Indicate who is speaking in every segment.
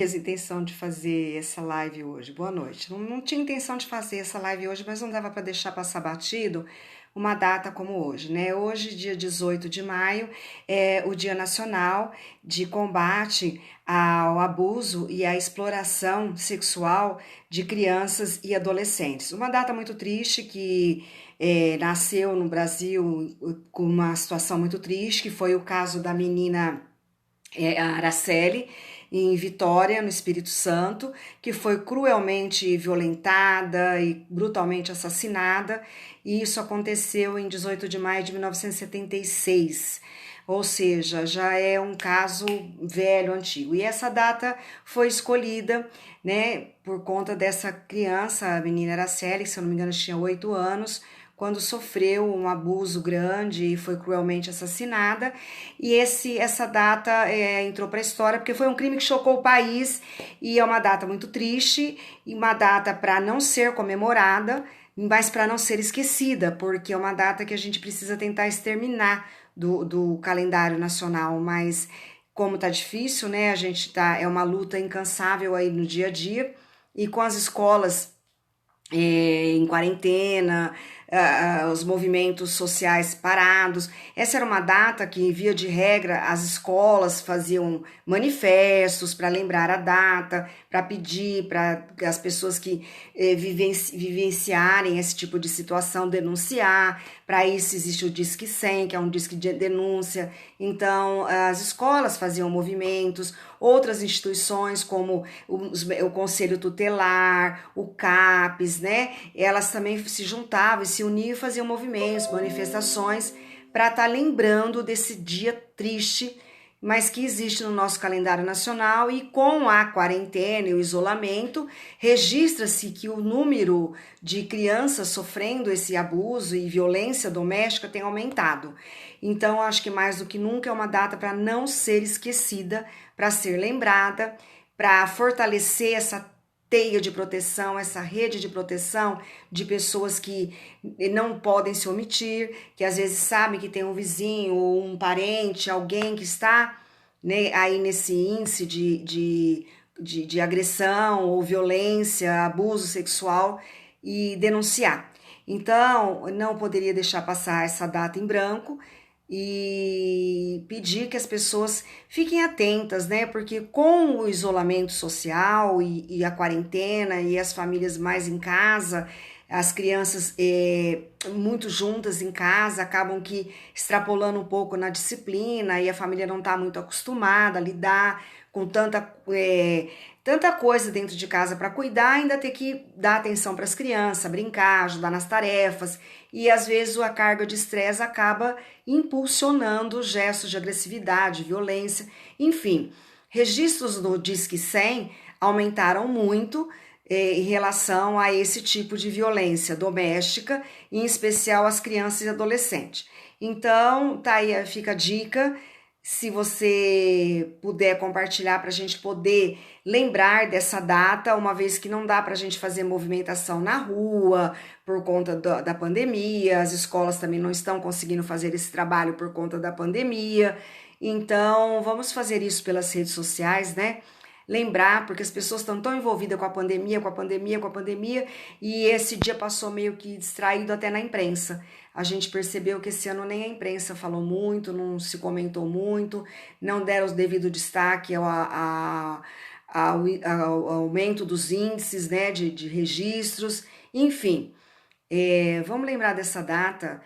Speaker 1: Fiz intenção de fazer essa live hoje. Boa noite. Não tinha intenção de fazer essa live hoje, mas não dava para deixar passar batido uma data como hoje, né? Hoje, dia 18 de maio, é o Dia Nacional de Combate ao Abuso e à Exploração Sexual de Crianças e Adolescentes. Uma data muito triste que nasceu no Brasil com uma situação muito triste, que foi o caso da menina a Araceli, em Vitória, no Espírito Santo, que foi cruelmente violentada e brutalmente assassinada, e isso aconteceu em 18 de maio de 1976. Ou seja, já é um caso velho, antigo. E essa data foi escolhida, né, por conta dessa criança, a menina Araceli, que se eu não me engano tinha 8 anos, quando sofreu um abuso grande e foi cruelmente assassinada. E essa data entrou para a história porque foi um crime que chocou o país e é uma data muito triste e uma data para não ser comemorada, mas para não ser esquecida, porque é uma data que a gente precisa tentar exterminar do calendário nacional, mas como tá difícil, né? É uma luta incansável aí no dia a dia e com as escolas em quarentena, os movimentos sociais parados. Essa era uma data que, via de regra, as escolas faziam manifestos para lembrar a data, para pedir para as pessoas que vivenciarem esse tipo de situação denunciar. Para isso existe o Disque 100, que é um disque de denúncia. Então, as escolas faziam movimentos, outras instituições como o Conselho Tutelar, o CAPES, né? Elas também se juntavam e se uniam e faziam movimentos, manifestações para estar lembrando desse dia triste, mas que existe no nosso calendário nacional. E com a quarentena e o isolamento, registra-se que o número de crianças sofrendo esse abuso e violência doméstica tem aumentado. Então, acho que mais do que nunca é uma data para não ser esquecida, para ser lembrada, para fortalecer essa teia de proteção, essa rede de proteção de pessoas que não podem se omitir, que às vezes sabem que tem um vizinho ou um parente, alguém que está, né, aí nesse índice de agressão ou violência, abuso sexual e denunciar. Então, não poderia deixar passar essa data em branco e pedir que as pessoas fiquem atentas, né? Porque com o isolamento social e a quarentena e as famílias mais em casa, as crianças muito juntas em casa, acabam que extrapolando um pouco na disciplina e a família não está muito acostumada a lidar com tanta coisa dentro de casa para cuidar, ainda ter que dar atenção para as crianças, brincar, ajudar nas tarefas, e às vezes a carga de estresse acaba impulsionando gestos de agressividade, violência, enfim. Registros no Disque 100 aumentaram muito em relação a esse tipo de violência doméstica, em especial as crianças e adolescentes. Então, tá aí, fica a dica. Se você puder compartilhar para a gente poder lembrar dessa data, uma vez que não dá para a gente fazer movimentação na rua por conta da pandemia, as escolas também não estão conseguindo fazer esse trabalho por conta da pandemia. Então, vamos fazer isso pelas redes sociais, né? Lembrar, porque as pessoas estão tão envolvidas com a pandemia, e esse dia passou meio que distraído até na imprensa. A gente percebeu que esse ano nem a imprensa falou muito, não se comentou muito, não deram o devido destaque ao aumento dos índices, né, de registros, enfim. Vamos lembrar dessa data,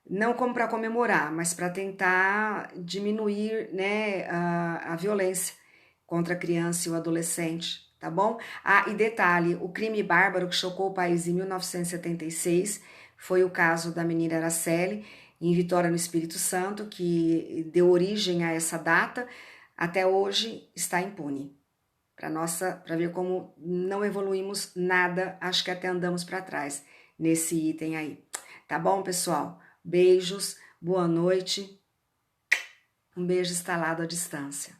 Speaker 1: não como para comemorar, mas para tentar diminuir, né, a violência contra a criança e o adolescente, tá bom? Ah, e detalhe, o crime bárbaro que chocou o país em 1976 foi o caso da menina Araceli, em Vitória, no Espírito Santo, que deu origem a essa data, até hoje está impune. Para ver como não evoluímos nada, acho que até andamos para trás nesse item aí. Tá bom, pessoal? Beijos, boa noite. Um beijo instalado à distância.